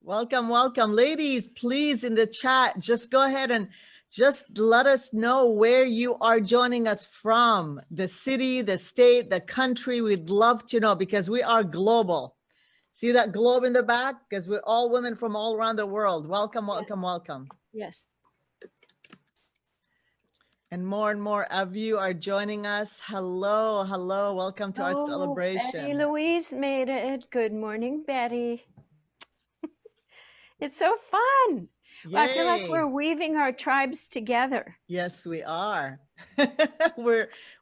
Welcome, welcome. Ladies, please in the chat, just go ahead and just let us know where you are joining us from. The city, the state, the country. We'd love to know because we are global. See that globe in the back? Because we're all women from all around the world. Welcome, welcome, welcome. Yes. And more of you are joining us. Hello, hello. Welcome to our celebration. Betty Louise made it. Good morning, Betty. It's so fun. Well, I feel like we're weaving our tribes together. Yes, we are.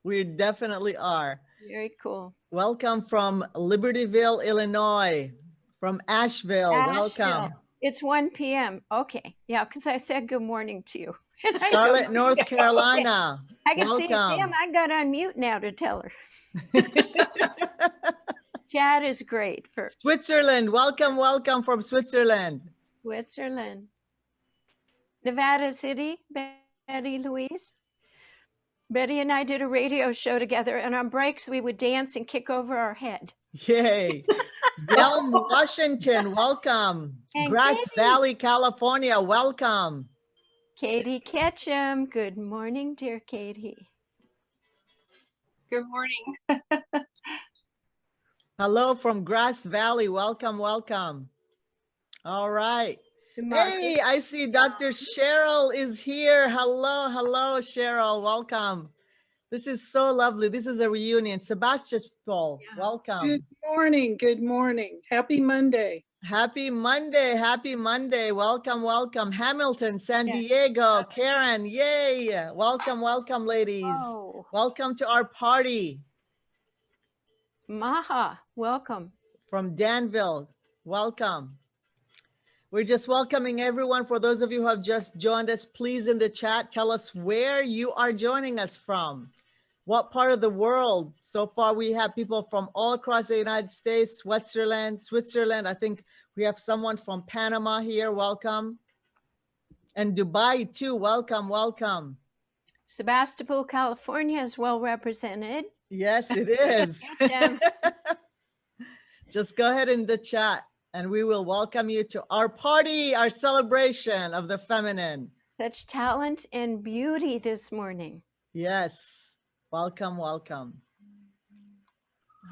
we definitely are. Very cool. Welcome from Libertyville, Illinois, from Asheville. Welcome. It's 1 p.m. Okay. Yeah, because I said good morning to you. Charlotte, North Carolina. I can see it. Damn, I got on mute now to tell her. Chat is great. For Switzerland. Welcome, welcome from Switzerland. Switzerland. Nevada City, Betty Louise. Betty and I did a radio show together, and on breaks we would dance and kick over our head. Yay. Yelm, Washington, welcome. And Grass Katie. Valley, California, welcome. Katie Ketchum, good morning, dear Katie. Good morning. Hello from Grass Valley, welcome, welcome. All right. Hey, I see Dr. Cheryl is here. Hello, hello, Cheryl, welcome. This is so lovely. This is a reunion. Sebastopol, welcome. Good morning. Good morning. Happy Monday. Happy Monday. Happy Monday. Welcome, welcome. Hamilton, San Diego, Karen, yay. Welcome, welcome, ladies. Oh. Welcome to our party. Maha, welcome. From Danville, welcome. We're just welcoming everyone. For those of you who have just joined us, please in the chat, tell us where you are joining us from. What part of the world? So far, we have people from all across the United States, Switzerland. I think we have someone from Panama here. Welcome. And Dubai too. Welcome, welcome. Sebastopol, California is well represented. Yes, it is. Just go ahead in the chat and we will welcome you to our party, our celebration of the feminine. Such talent and beauty this morning. Yes. Welcome, welcome.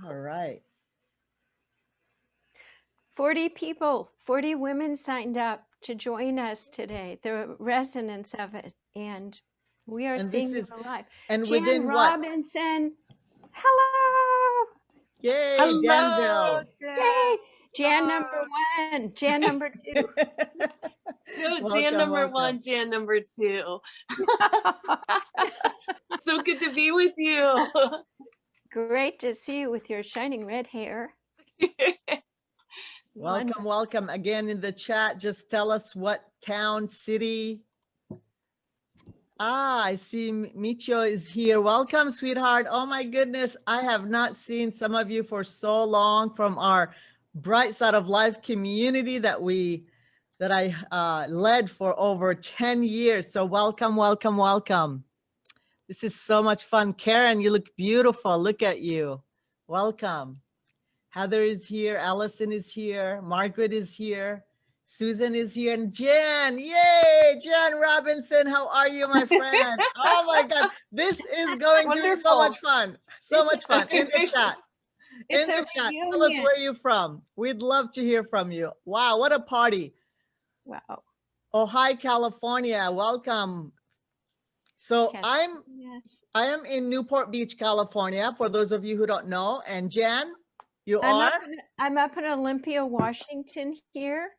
All right. 40 people, 40 women signed up to join us today, the resonance of it. And we are seeing it alive. And Jan within Robinson, hello. Yay, Hello. Danville. Yay. Jan number 1, Jan number 2. Jan number 1, Jan number 2. So good to be with you. Great to see you with your shining red hair. Welcome, welcome again in the chat. Just tell us what town, city. I see Micho is here. Welcome, sweetheart. Oh my goodness. I have not seen some of you for so long from our Bright Side of Life community that I led for over 10 years. So welcome, welcome, welcome. This is so much fun. Karen, you look beautiful. Look at you. Welcome. Heather is here. Allison is here. Margaret is here. Susan is here. And Jan, yay, Jan Robinson. How are you, my friend? Oh my God. This is going to be so much fun. So much fun. In the chat. In the chat. Tell us where you're from. We'd love to hear from you. Wow, what a party. Wow. Ohio, California. Welcome. So I am in Newport Beach, California, for those of you who don't know. And Jan, I'm up in Olympia, Washington here.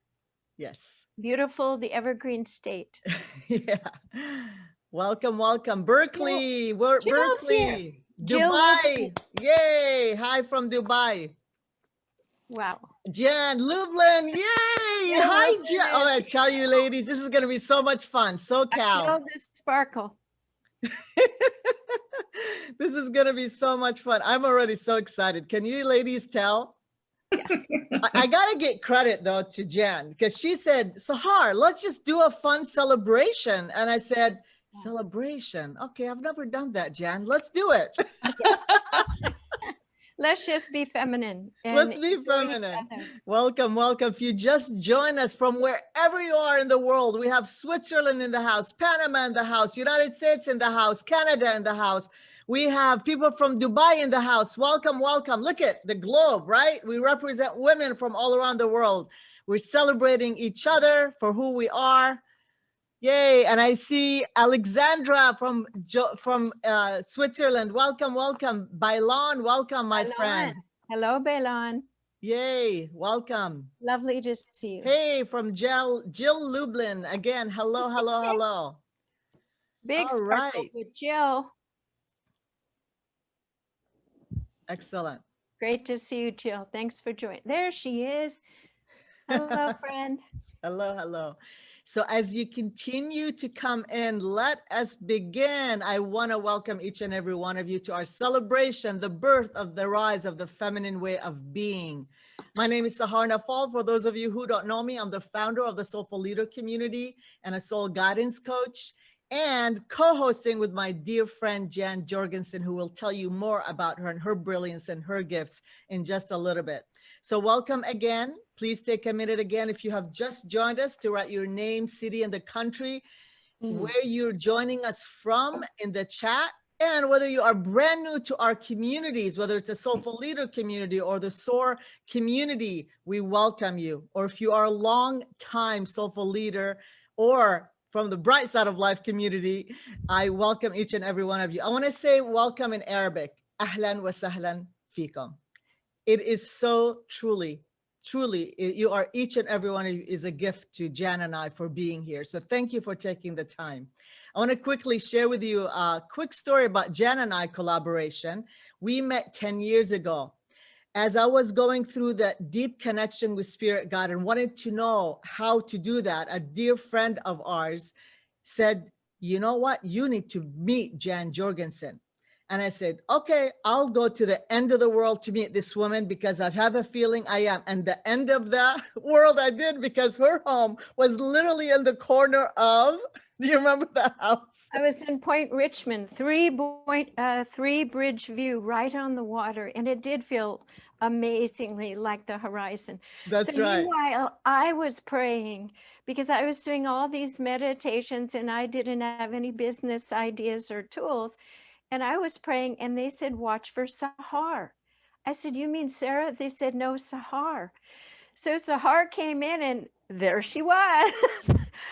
Yes. Beautiful, the evergreen state. Yeah. Welcome, welcome. Berkeley. We're Berkeley. Jill Dubai. Yay. Hi from Dubai. Wow. Jan, Lublin. Yay. Hi, Jan. Oh, I tell you, ladies, this is going to be so much fun. SoCal. I feel this sparkle. This is going to be so much fun. I'm already so excited. Can you ladies tell? Yeah. I got to get credit, though, to Jan, because she said, Sahar, let's just do a fun celebration. And I said, celebration. Okay, I've never done that, Jan. Let's do it. Let's just be feminine. Let's and be enjoy each feminine. other. Welcome, welcome. If you just join us from wherever you are in the world, we have Switzerland in the house, Panama in the house, United States in the house, Canada in the house. We have people from Dubai in the house. Welcome, welcome. Look at the globe, right? We represent women from all around the world. We're celebrating each other for who we are. Yay. And I see Alexandra from Switzerland. Welcome, welcome. Bailon, welcome, my Bailon. friend. Hello, Bailon. Yay, welcome. Lovely to see you. Hey, from Jill Lublin. Again, hello, hello, hello. Big All sparkle right. with Jill. Excellent. Great to see you, Jill. Thanks for joining. There she is. Hello, friend. Hello, hello. So as you continue to come in, let us begin. I want to welcome each and every one of you to our celebration, the birth of the rise of the feminine way of being. My name is Sahar Nafal. For those of you who don't know me, I'm the founder of the Soulful Leader community and a soul guidance coach, and co-hosting with my dear friend, Jan Jorgensen, who will tell you more about her and her brilliance and her gifts in just a little bit. So welcome again. Please take a minute again, if you have just joined us, to write your name, city, and the country where you're joining us from in the chat. And whether you are brand new to our communities, whether it's a Soulful Leader community or the SOAR community, we welcome you. Or if you are a long time Soulful Leader or from the Bright Side of Life community, I welcome each and every one of you. I want to say welcome in Arabic. Ahlan wa sahlan fikum. It is so truly, you are, each and every one of you is a gift to Jan and I for being here. So thank you for taking the time. I want to quickly share with you a quick story about Jan and I collaboration. We met 10 years ago. As I was going through that deep connection with Spirit God and wanted to know how to do that, a dear friend of ours said, you know what, you need to meet Jan Jorgensen. And I said, okay, I'll go to the end of the world to meet this woman because I have a feeling I am. And the end of the world I did, because her home was literally in the corner of, do you remember the house? I was in Point Richmond, three bridge view right on the water. And it did feel amazingly like the horizon. That's so right. Meanwhile, I was praying because I was doing all these meditations and I didn't have any business ideas or tools. And I was praying and they said, watch for Sahar. I said, you mean Sarah? They said, no, Sahar. So Sahar came in and there she was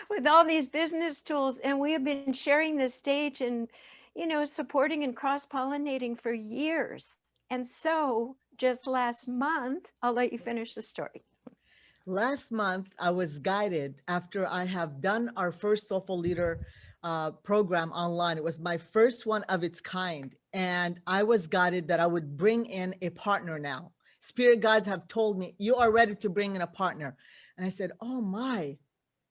with all these business tools. And we have been sharing this stage and, you know, supporting and cross-pollinating for years. And so just last month, I'll let you finish the story. Last month, I was guided after I have done our first Soulful Leader program online. It was my first one of its kind. And I was guided that I would bring in a partner now. Spirit guides have told me, you are ready to bring in a partner. And I said, oh my,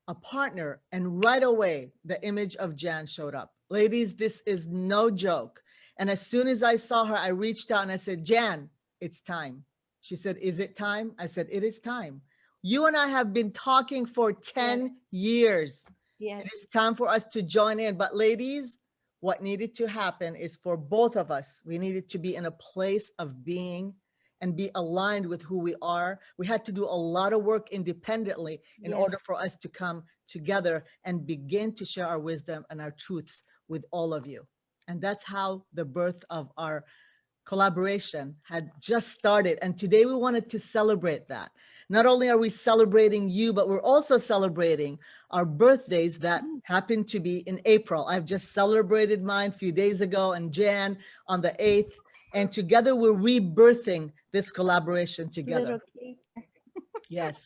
a partner. And right away, the image of Jan showed up. Ladies, this is no joke. And as soon as I saw her, I reached out and I said, Jan, it's time. She said, is it time? I said, it is time. You and I have been talking for 10 years. Yes. It is time for us to join in. But ladies, what needed to happen is for both of us, we needed to be in a place of being and be aligned with who we are. We had to do a lot of work independently in order for us to come together and begin to share our wisdom and our truths with all of you. And that's how the birth of our collaboration had just started. And today we wanted to celebrate that. Not only are we celebrating you, but we're also celebrating our birthdays that happen to be in April. I've just celebrated mine a few days ago and Jan on the 8th. And together we're rebirthing this collaboration together. Yes.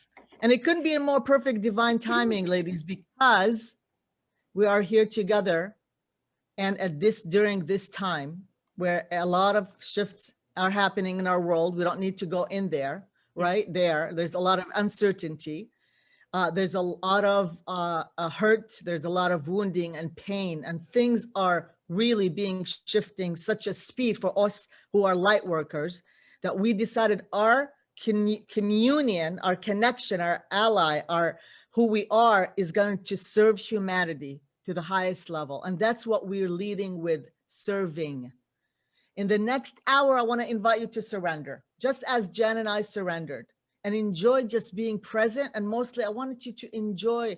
And it couldn't be a more perfect divine timing, ladies, because we are here together. And during this time where a lot of shifts are happening in our world, we don't need to go in there, right? There's a lot of uncertainty. There's a lot of hurt. There's a lot of wounding and pain, and things are really being shifting such a speed for us who are light workers that we decided our communion, our connection, our ally, our who we are is going to serve humanity to the highest level. And that's what we're leading with, serving. In the next hour, I want to invite you to surrender, just as Jen and I surrendered, and enjoy just being present. And mostly, I wanted you to enjoy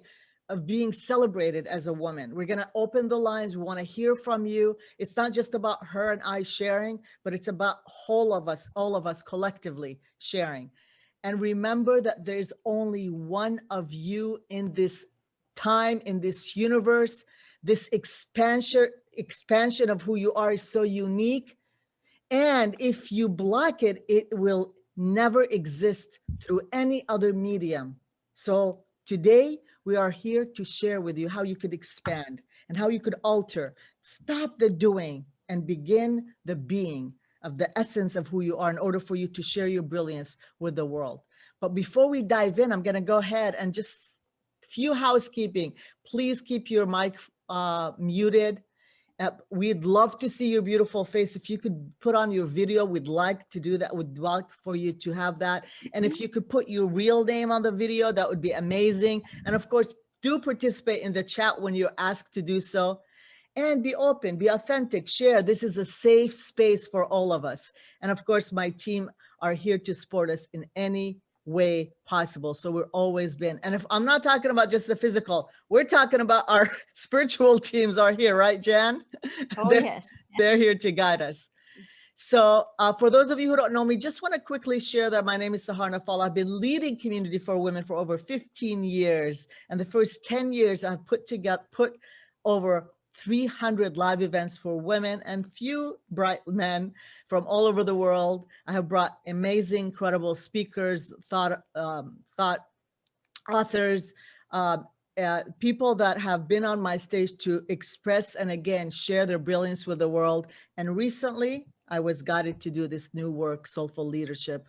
of being celebrated as a woman. We're going to open the lines. We want to hear from you. It's not just about her and I sharing, but it's about all of us collectively sharing. And remember that there's only one of you in this time, in this universe. This expansion of who you are is so unique. And if you block it, it will never exist through any other medium. So today we are here to share with you how you could expand and how you could alter. Stop the doing and begin the being of the essence of who you are in order for you to share your brilliance with the world. But before we dive in, I'm going to go ahead and just few housekeeping. Please keep your mic muted. We'd love to see your beautiful face. If you could put on your video, we'd like to do that. We'd like for you to have that. And if you could put your real name on the video, that would be amazing. And of course, do participate in the chat when you're asked to do so. And be open, be authentic, share. This is a safe space for all of us. And of course, my team are here to support us in any way possible. So we're always been, and if I'm not talking about just the physical, we're talking about our spiritual teams are here, right, Jan? Oh, yes. They're here to guide us. So for those of you who don't know me, just want to quickly share that my name is Sahar Nafal. I've been leading Community for Women for over 15 years. And the first 10 years I've put over 300 live events for women and few bright men from all over the world. I have brought amazing, incredible speakers, thought authors, people that have been on my stage to express and again, share their brilliance with the world. And recently I was guided to do this new work, Soulful Leadership.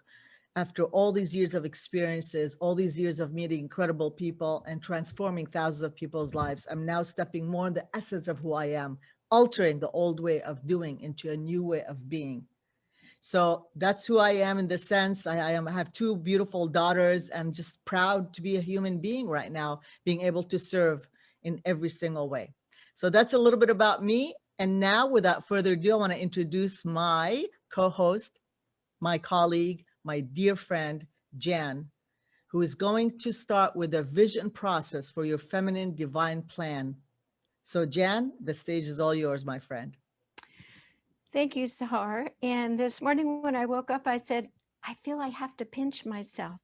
After all these years of experiences, all these years of meeting incredible people and transforming thousands of people's lives, I'm now stepping more in the essence of who I am, altering the old way of doing into a new way of being. So that's who I am in the sense. I have two beautiful daughters and just proud to be a human being right now, being able to serve in every single way. So that's a little bit about me. And now, without further ado, I want to introduce my co-host, my colleague, my dear friend, Jan, who is going to start with a vision process for your feminine divine plan. So Jan, the stage is all yours, my friend. Thank you, Sahar. And this morning when I woke up, I said, I feel I have to pinch myself.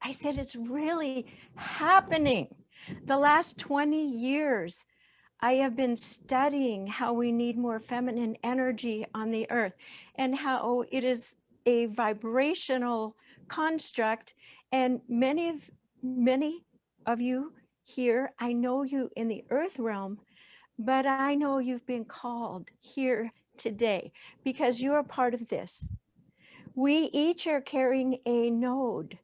I said, it's really happening. The last 20 years, I have been studying how we need more feminine energy on the earth and how it is a vibrational construct. And many of you here, I know you in the earth realm, but I know you've been called here today because you're a part of this. We each are carrying a node,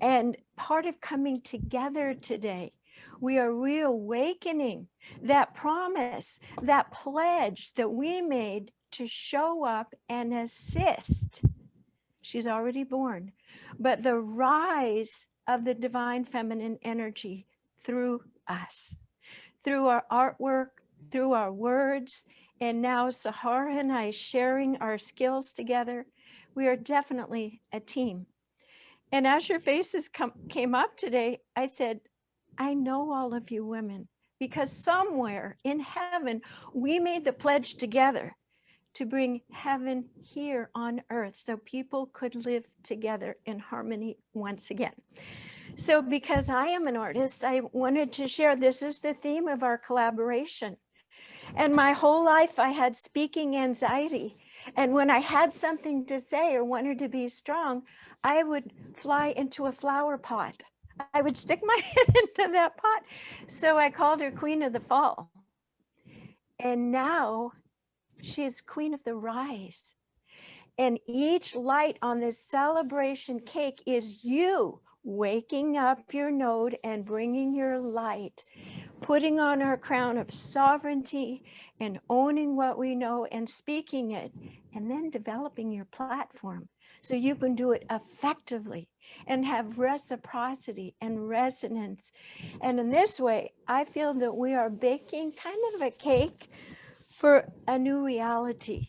and part of coming together today, we are reawakening that promise, that pledge that we made to show up and assist. She's already born, but the rise of the divine feminine energy through us, through our artwork, through our words, and now Sahar and I sharing our skills together. We are definitely a team. And as your faces came up today, I said, I know all of you women, because somewhere in heaven, we made the pledge together to bring heaven here on earth so people could live together in harmony once again. So because I am an artist, I wanted to share, this is the theme of our collaboration. And my whole life I had speaking anxiety. And when I had something to say or wanted to be strong, I would fly into a flower pot. I would stick my head into that pot. So I called her Queen of the Fall. And now she's Queen of the Rise. And each light on this celebration cake is you waking up your node and bringing your light, putting on our crown of sovereignty and owning what we know and speaking it, and then developing your platform so you can do it effectively and have reciprocity and resonance. And in this way, I feel that we are baking kind of a cake for a new reality.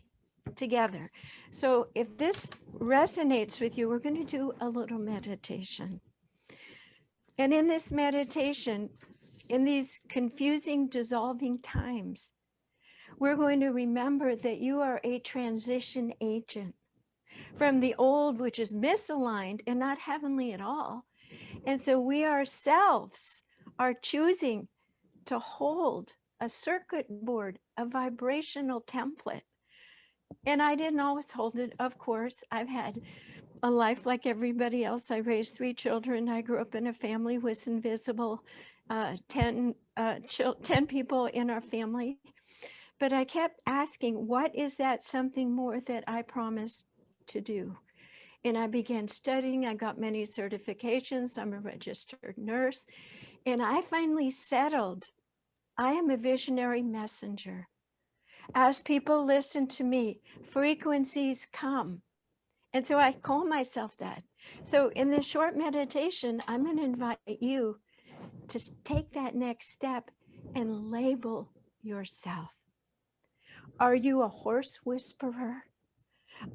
together. So if this resonates with you, we're going to do a little meditation. And in this meditation, in these confusing, dissolving times, we're going to remember that you are a transition agent from the old, which is misaligned and not heavenly at all. And so we ourselves are choosing to hold a circuit board, a vibrational template. And I didn't always hold it, of course. I've had a life like everybody else. I raised 3 children. I grew up in a family with invisible 10 people in our family. But I kept asking, what is that something more that I promised to do? And I began studying. I got many certifications. I'm a registered nurse. And I finally settled. I am a visionary messenger. As people listen to me, frequencies come. And so I call myself that. So in this short meditation, I'm going to invite you to take that next step and label yourself. Are you a horse whisperer?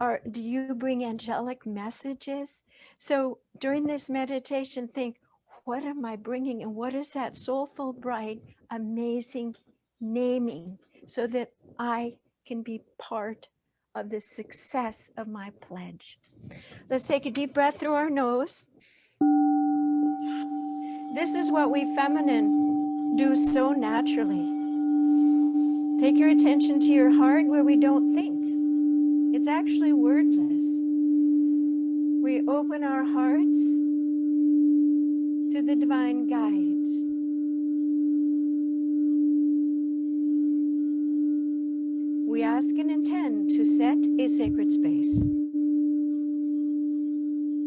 Or do you bring angelic messages? So during this meditation, think, what am I bringing? And what is that soulful, bright, amazing naming so that I can be part of the success of my pledge? Let's take a deep breath through our nose. This is what we feminine do so naturally. Take your attention to your heart where we don't think. It's actually wordless. We open our hearts to the divine guides. We ask and intend to set a sacred space.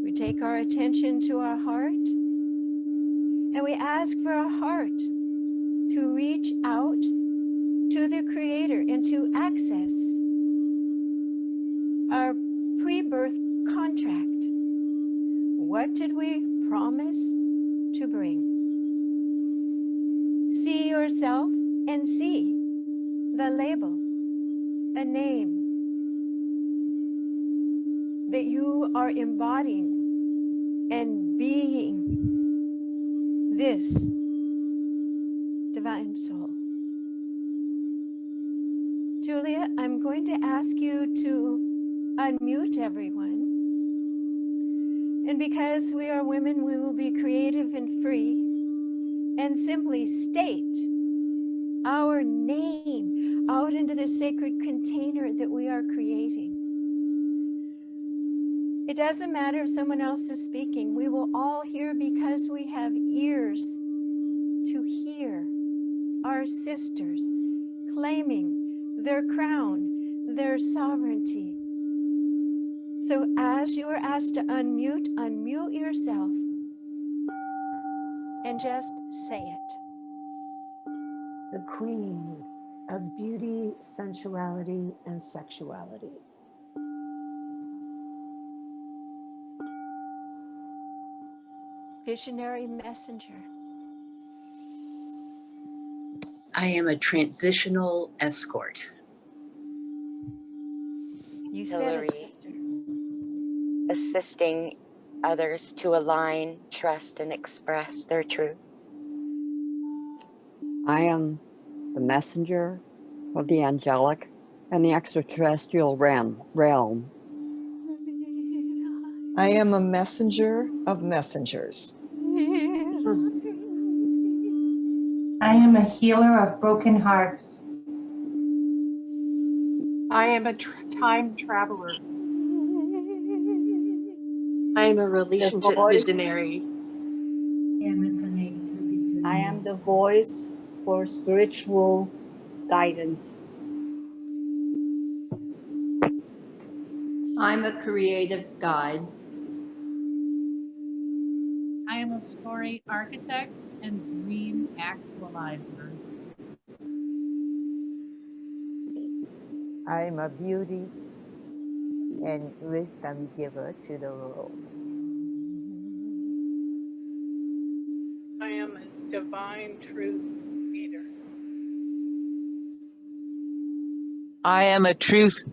We take our attention to our heart and we ask for our heart to reach out to the Creator and to access our pre-birth contract. What did we promise to bring? See yourself and see the label, a name that you are embodying and being this divine soul. Julia, I'm going to ask you to unmute everyone. And because we are women, we will be creative and free and simply state our name out into the sacred container that we are creating. It doesn't matter if someone else is speaking. We will all hear because we have ears to hear our sisters claiming their crown, their sovereignty. So as you are asked to unmute, unmute yourself and just say it. The queen of beauty, sensuality, and sexuality. Visionary messenger. I am a transitional escort. You said it, Hillary. sister. Assisting others to align, trust, and express their truth. I am the messenger of the angelic and the extraterrestrial realm. I am a messenger of messengers. I am a healer of broken hearts. I am a time traveler. I am a relationship visionary. I am the voice for spiritual guidance. I'm a creative guide. I am a story architect and dream actualizer. I'm a beauty and wisdom giver to the world. I am a divine truth leader. I am a truth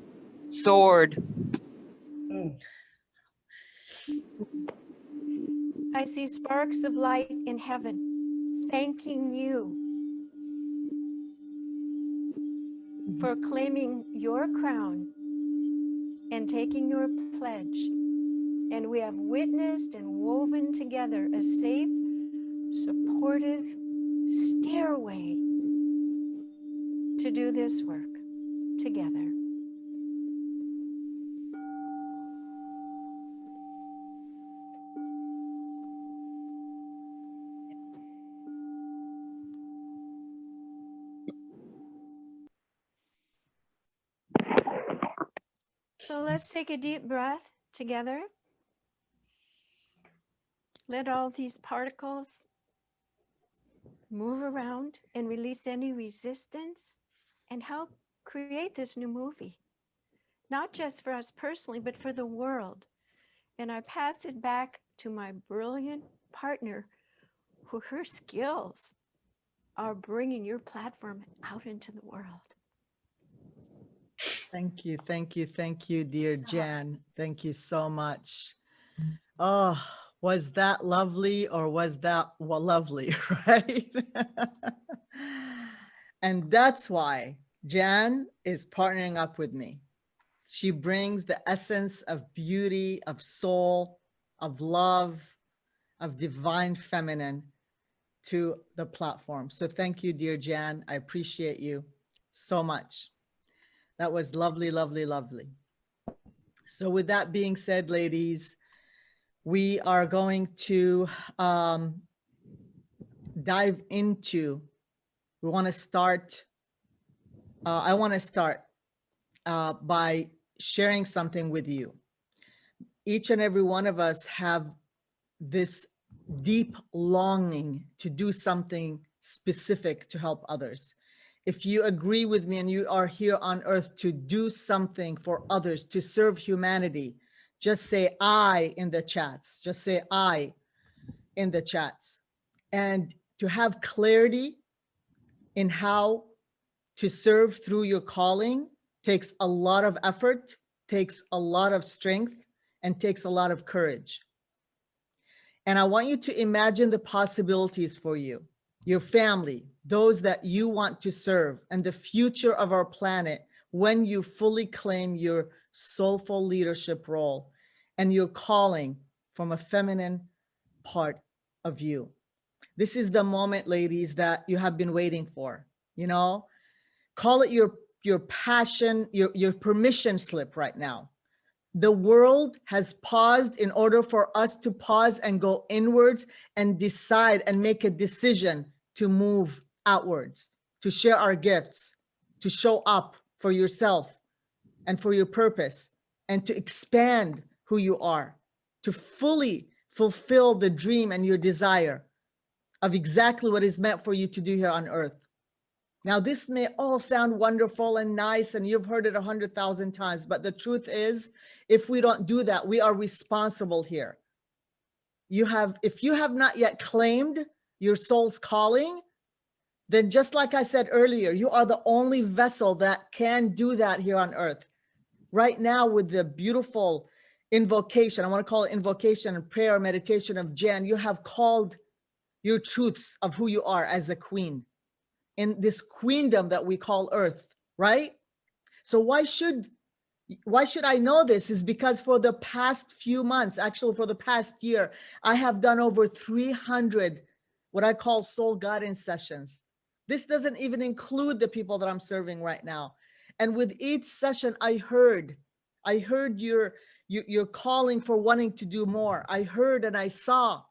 Sword. I see sparks of light in heaven, thanking you for claiming your crown and taking your pledge. And we have witnessed and woven together a safe, supportive stairway to do this work together. So let's take a deep breath together. Let all these particles move around and release any resistance and help create this new movie, not just for us personally, but for the world. And I pass it back to my brilliant partner, who her skills are bringing your platform out into the world. Thank you, thank you, thank you, dear Jan. Thank you so much. Oh, was that lovely or was that lovely, right? And that's why Jan is partnering up with me. She brings the essence of beauty, of soul, of love, of divine feminine to the platform. So thank you, dear Jan. I appreciate you so much. That was lovely, lovely, lovely. So with that being said, ladies, we are going to dive into, we want to start, I want to start by sharing something with you. Each and every one of us have this deep longing to do something specific to help others. If you agree with me and you are here on earth to do something for others, to serve humanity, just say I in the chats. Just say I in the chats. And to have clarity in how to serve through your calling takes a lot of effort, takes a lot of strength, and takes a lot of courage. And I want you to imagine the possibilities for you, your family, those that you want to serve, and the future of our planet when you fully claim your soulful leadership role and your calling from a feminine part of you. This is the moment, ladies, that you have been waiting for. You know, call it your passion, your permission slip right now. The world has paused in order for us to pause and go inwards and decide and make a decision to move outwards, to share our gifts, to show up for yourself and for your purpose, and to expand who you are, to fully fulfill the dream and your desire of exactly what is meant for you to do here on earth. Now, this may all sound wonderful and nice, and you've heard it 100,000 times, but the truth is, if we don't do that, we are responsible here. If you have not yet claimed your soul's calling, then just like I said earlier, you are the only vessel that can do that here on earth. Right now, with the beautiful invocation, I want to call it invocation and prayer, meditation of Jan, you have called your truths of who you are as a queen in this queendom that we call earth, right? So why should I know this? Is because for the past few months, actually for the past year, I have done over 300 what I call soul guidance sessions. This doesn't even include the people that I'm serving right now. And with each session, I heard your calling for wanting to do more. I heard and I saw.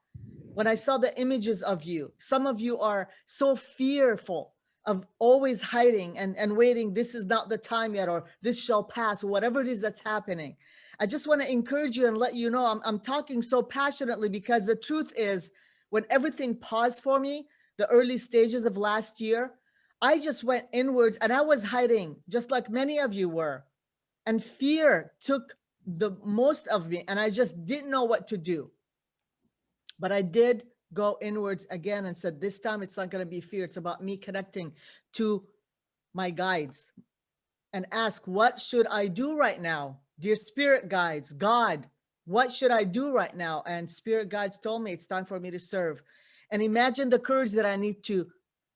When I saw the images of you, some of you are so fearful of always hiding and waiting, this is not the time yet, or this shall pass, or whatever it is that's happening. I just want to encourage you and let you know I'm talking so passionately because the truth is, when everything paused for me, the early stages of last year, I just went inwards and I was hiding, just like many of you were. And fear took the most of me, and I just didn't know what to do. But I did go inwards again and said, this time it's not going to be fear. It's about me connecting to my guides, and ask, what should I do right now? Dear spirit guides, God, what should I do right now? And spirit guides told me it's time for me to serve. And imagine the courage that I need to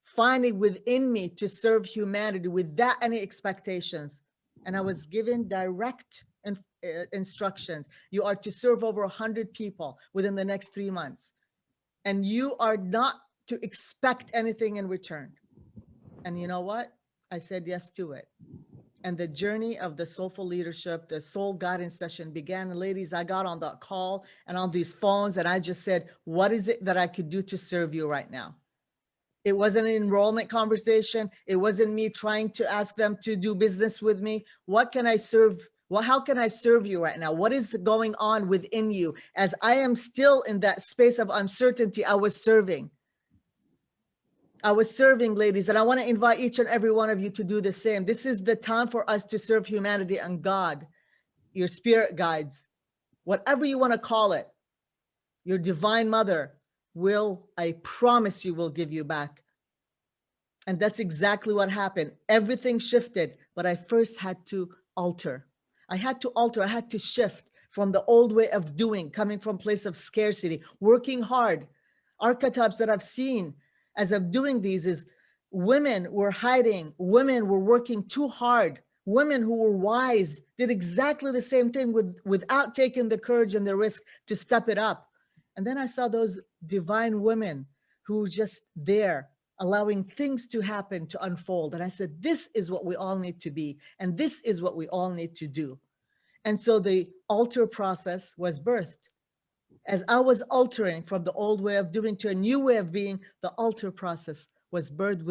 find it within me to serve humanity without any expectations. And I was given direct instructions. You are to serve over 100 people within the next 3 months. And you are not to expect anything in return. And you know what? I said yes to it. And the journey of the soulful leadership, the soul guidance session began. And ladies, I got on that call and on these phones, and I just said, what is it that I could do to serve you right now? It wasn't an enrollment conversation. It wasn't me trying to ask them to do business with me. What can I serve? Well, how can I serve you right now? What is going on within you? As I am still in that space of uncertainty, I was serving. I was serving, ladies, and I want to invite each and every one of you to do the same. This is the time for us to serve humanity and God, your spirit guides, whatever you want to call it, your divine mother will, I promise you, will give you back. And that's exactly what happened. Everything shifted, but I first had to alter. I had to shift from the old way of doing, coming from a place of scarcity, working hard. Archetypes that I've seen as I'm doing these is women were hiding, women were working too hard, women who were wise did exactly the same thing without taking the courage and the risk to step it up. And then I saw those divine women who were just there, allowing things to happen, to unfold. And I said, this is what we all need to be. And this is what we all need to do. And so the alter process was birthed. As I was altering from the old way of doing to a new way of being, the alter process was birthed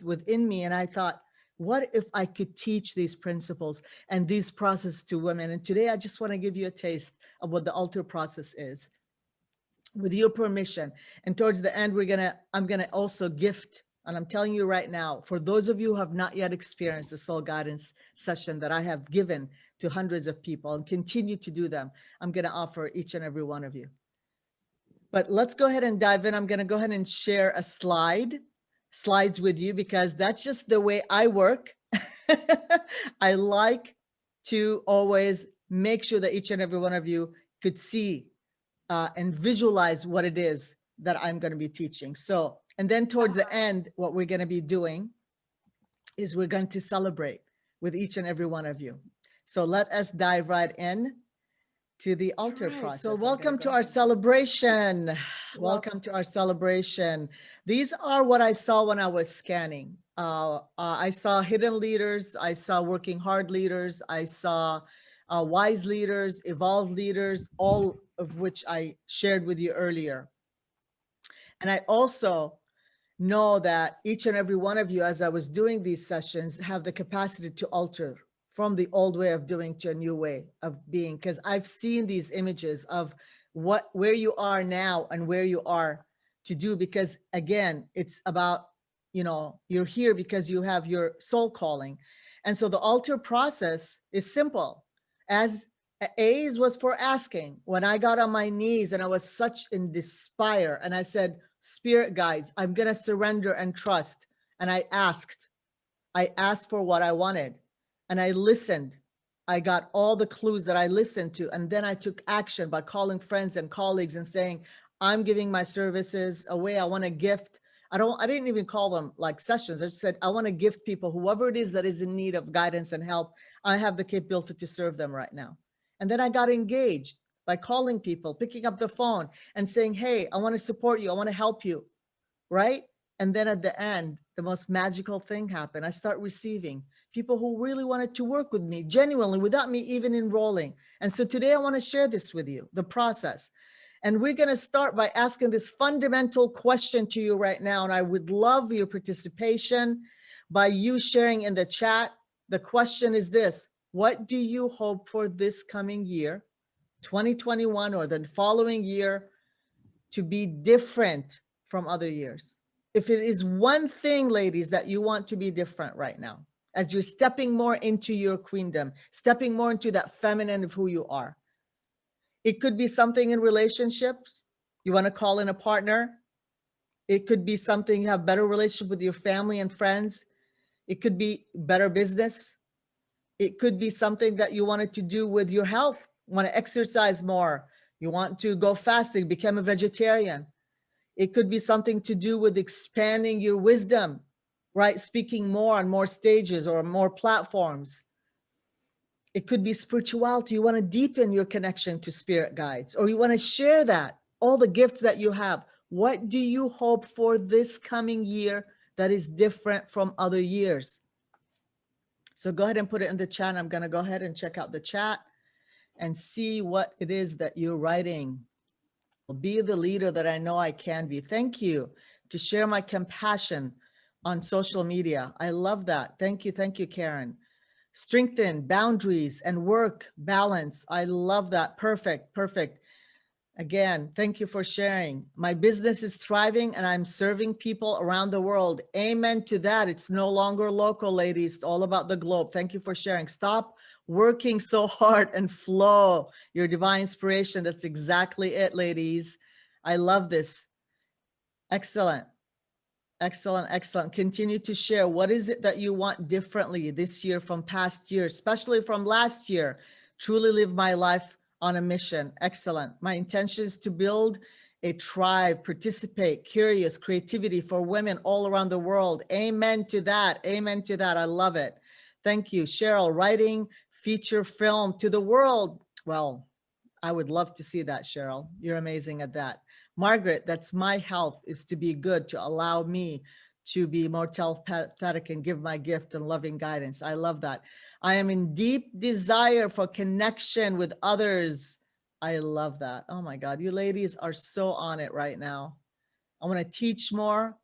within me. And I thought, what if I could teach these principles and these processes to women? And today I just want to give you a taste of what the alter process is, with your permission. And towards the end, I'm gonna also gift, and I'm telling you right now, for those of you who have not yet experienced the soul guidance session that I have given to hundreds of people and continue to do them, I'm gonna offer each and every one of you. But let's go ahead and dive in. I'm gonna go ahead and share a slides with you, because that's just the way I work. I like to always make sure that each and every one of you could see and visualize what it is that I'm going to be teaching. So, and then towards the end, what we're going to be doing is we're going to celebrate with each and every one of you. So let us dive right in to the altar process. So welcome to our celebration. Welcome to our celebration. These are what I saw when I was scanning. I saw hidden leaders. I saw working hard leaders. I saw wise leaders, evolved leaders, all of which I shared with you earlier. And I also know that each and every one of you, as I was doing these sessions, have the capacity to alter from the old way of doing to a new way of being, because I've seen these images of where you are now and where you are to do, because again, it's about, you're here because you have your soul calling. And so the alter process is simple. As A's was for asking, when I got on my knees and I was such in despair, and I said, spirit guides, I'm going to surrender and trust. And I asked for what I wanted, and I listened. I got all the clues that I listened to. And then I took action by calling friends and colleagues and saying, I'm giving my services away. I want to gift. I didn't even call them like sessions. I just said, I want to gift people, whoever it is that is in need of guidance and help. I have the capability to serve them right now. And then I got engaged by calling people, picking up the phone and saying, hey, I want to support you. I want to help you, right? And then at the end, the most magical thing happened. I start receiving people who really wanted to work with me genuinely without me even enrolling. And so today I want to share this with you, the process. And we're going to start by asking this fundamental question to you right now. And I would love your participation by you sharing in the chat. The question is this: what do you hope for this coming year, 2021, or the following year, to be different from other years? If it is one thing, ladies, that you want to be different right now, as you're stepping more into your queendom, stepping more into that feminine of who you are. It could be something in relationships. You want to call in a partner. It could be something, you have better relationship with your family and friends. It could be better business. It could be something that you wanted to do with your health, want to exercise more, you want to go fasting, become a vegetarian. It could be something to do with expanding your wisdom, right? Speaking more on more stages or more platforms. It could be spirituality. You want to deepen your connection to spirit guides, or you want to share that, all the gifts that you have. What do you hope for this coming year that is different from other years? So go ahead and put it in the chat. I'm going to go ahead and check out the chat and see what it is that you're writing. Be the leader that I know I can be. Thank you to share my compassion on social media. I love that. Thank you, Karen. Strengthen boundaries and work balance. I love that. Perfect. Again, thank you for sharing. My business is thriving and I'm serving people around the world. Amen to that. It's no longer local, ladies. It's all about the globe. Thank you for sharing. Stop working so hard and flow your divine inspiration. That's exactly it, ladies. I love this. Excellent. Continue to share. What is it that you want differently this year from past years, especially from last year? Truly live my life on a mission. Excellent. My intention is to build a tribe, participate, curious, creativity for women all around the world. Amen to that. I love it. Thank you. Cheryl, writing feature film to the world. Well, I would love to see that, Cheryl. You're amazing at that. Margaret, that's my health, is to be good, to allow me to be more telepathetic and give my gift and loving guidance. I love that. I am in deep desire for connection with others. I love that. Oh my God, you ladies are so on it right now. I want to teach more.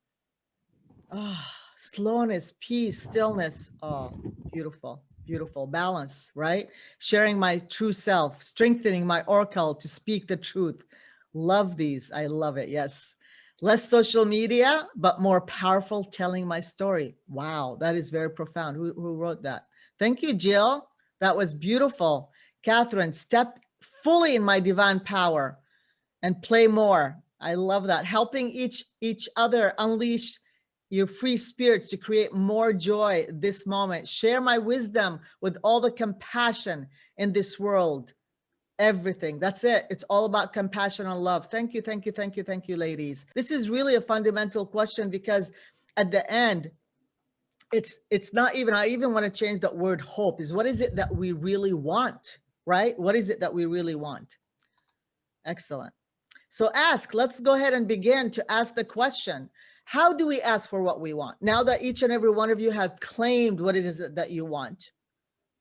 Oh, slowness, peace, stillness. Oh, beautiful. Balance, right? Sharing my true self, strengthening my oracle to speak the truth. Love these. I love it. Yes. Less social media, but more powerful telling my story. Wow, that is very profound. Who wrote that? Thank you, Jill. That was beautiful. Catherine, step fully in my divine power and play more. I love that. Helping each other unleash your free spirits to create more joy this moment. Share my wisdom with all the compassion in this world. Everything. That's it. It's all about compassion and love. Thank you, ladies. This is really a fundamental question because at the end, it's not even, I even want to change that word hope. Is what is it that we really want, right? What is it that we really want? Excellent. So let's go ahead and begin to ask the question. How do we ask for what we want? Now that each and every one of you have claimed what it is that you want,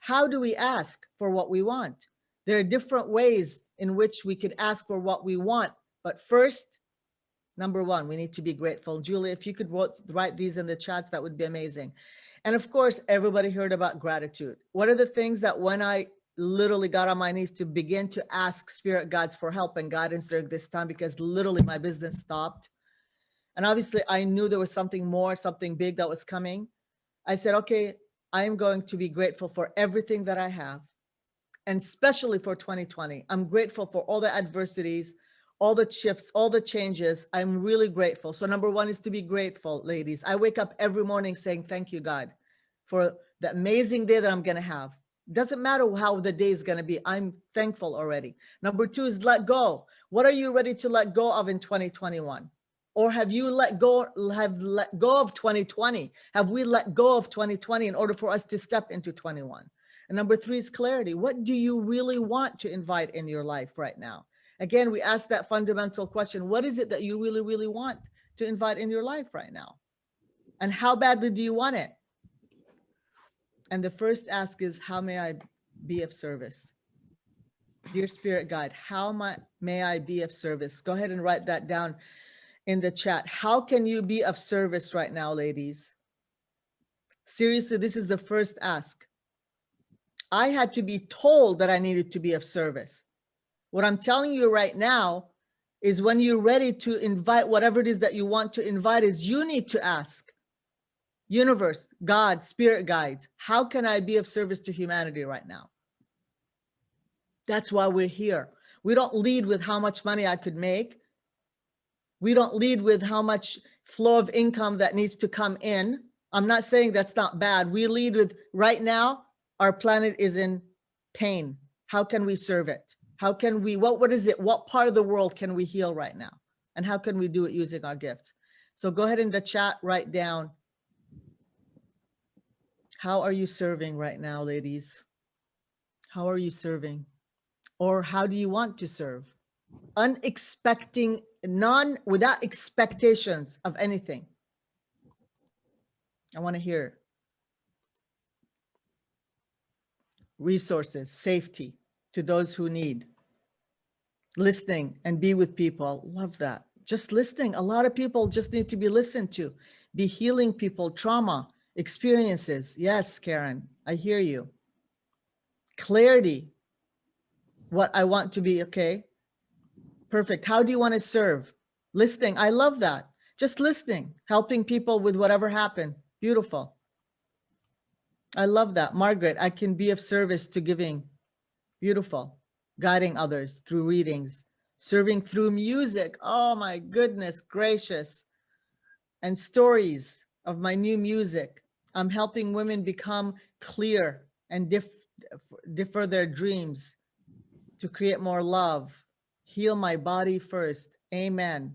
how do we ask for what we want? There are different ways in which we could ask for what we want. But first, number one, we need to be grateful. Julie, if you could write these in the chats, that would be amazing. And of course, everybody heard about gratitude. What are the things that when I literally got on my knees to begin to ask spirit guides for help and guidance during this time, because literally my business stopped. And obviously I knew there was something more, something big that was coming. I said, okay, I am going to be grateful for everything that I have. And especially for 2020, I'm grateful for all the adversities, all the shifts, all the changes. I'm really grateful. So number one is to be grateful, ladies. I wake up every morning saying, thank you, God, for the amazing day that I'm going to have. Doesn't matter how the day is going to be. I'm thankful already. Number two is let go. What are you ready to let go of in 2021? Or have you let go of 2020? Have we let go of 2020 in order for us to step into 21? And number three is clarity. What do you really want to invite in your life right now? Again, we ask that fundamental question. What is it that you really, really want to invite in your life right now? And how badly do you want it? And the first ask is, how may I be of service? Dear Spirit Guide, how may I be of service? Go ahead and write that down in the chat. How can you be of service right now, ladies? Seriously, this is the first ask. I had to be told that I needed to be of service. What I'm telling you right now is when you're ready to invite whatever it is that you want to invite, is you need to ask. Universe, God, spirit guides, how can I be of service to humanity right now? That's why we're here. We don't lead with how much money I could make. We don't lead with how much flow of income that needs to come in. I'm not saying that's not bad. We lead with right now, Our planet is in pain. How can we serve it? How can we, what is it? What part of the world can we heal right now? And how can we do it using our gifts? So go ahead in the chat, write down, how are you serving right now, ladies? How are you serving? Or how do you want to serve? Unexpecting, without expectations of anything. I want to hear resources, safety to those who need, listening and be with people. Love that. Just listening. A lot of people just need to be listened to, be healing people, trauma, experiences. Yes, Karen, I hear you. Clarity. What I want to be, okay. Perfect. How do you want to serve? Listening. I love that. Just listening, helping people with whatever happened. Beautiful. I love that. Margaret, I can be of service to giving. Beautiful. Guiding others through readings, serving through music. Oh my goodness gracious. And stories of my new music. I'm helping women become clear and defer their dreams to create more love. Heal my body first. Amen.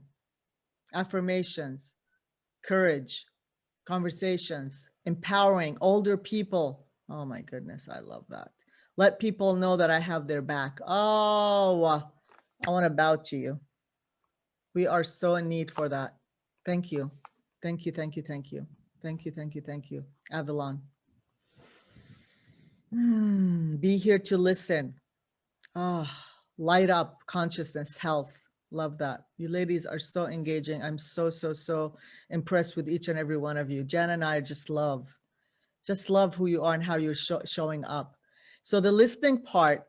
Affirmations, courage, conversations, empowering older people. Oh my goodness, I love that. Let people know that I have their back. Oh, I want to bow to you. We are so in need for that. Thank you. Thank you, thank you, thank you. Thank you, thank you, thank you. Avalon. Be here to listen. Light up consciousness, health. Love that. You ladies are so engaging. I'm so impressed with each and every one of you. Jan and I just love who you are and how you're showing up. So the listening part